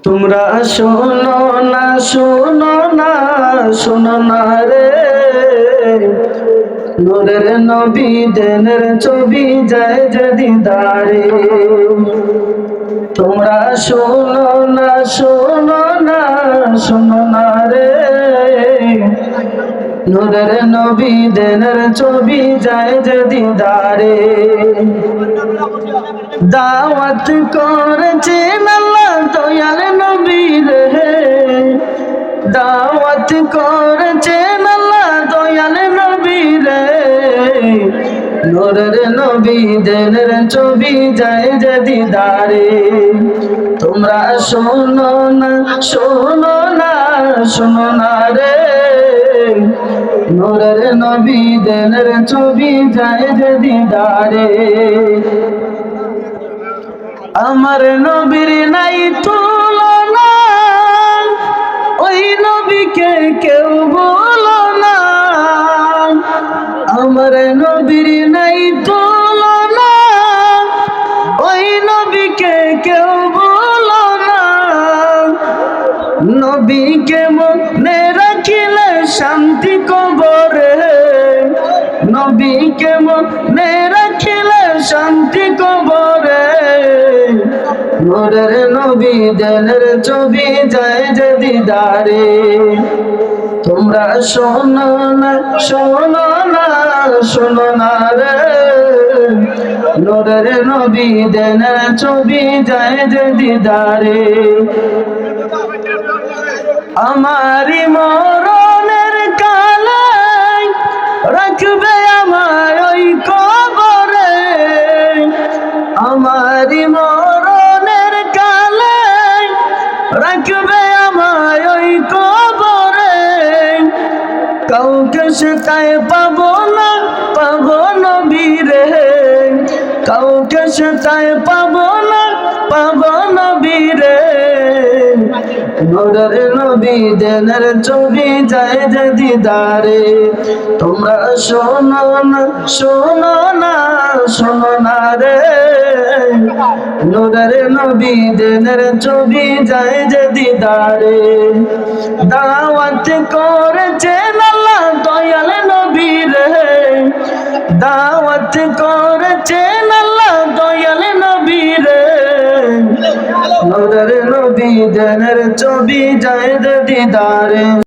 তোমরা শোনো না শোনো না শোনো না রে, নূরের নবী দেনের ছবি যায় যে দিদারে। তোমরা শোনো না শোনো না শোনো না রে, নূরের নবী দেনের ছবি যায় যে দিদারে। দাওয়াত করেছেন আল্লাহ দয়াল নবী রে, দাওয়াত করেছেন আল্লাহ দয়াল নবী রে, নূরের নবী দেনের ছবি যায় যে দিদারে। তোমরা শোনো না শোনো না শোনো না রে, নূরের নবী দেনের ছবি যায় যে দিদারে। আমার নবীর নাই তুলনা, ওই নবীকে কেউ বলো না। আমার নবীর নাই তুলনা, ওই নবীকে কেউ বলো না। নবীকে মনে রাখিলে শান্তি কবরে, নবীকে মনে রাখিলে শান্তি কবরে। নূরের নবী দেনের ছবি যায় যে দিদারে। তোমরা শোনো না শোনো না শোনো না রে, নূরের নবী দেনের ছবি যায় যে দিদারে। আমারি মরণের কালে রাখবে আমায় ওই কবরে, আমারি মরণের কালে রাখবে আমায় ওই কবরে। কাউকে সেটাই পাবো না পাবো নবী রে, কাউকে সেটাই পাবো না পাবো নবী রে। নূরের নবী দেনের ছবি যায় যে দিদারে। তোমরা শোনো না শোনো না শোনো না রে, নূরের নবী দেনের ছবি যায় যে দিদারে। দাওয়াত করেছেন আল্লাহ দয়াল নবী রে, দাওয়াত করেছেন আল্লাহ দয়াল নবী রে, নূরের নবী দেনের ছবি যায় যে দিদারে।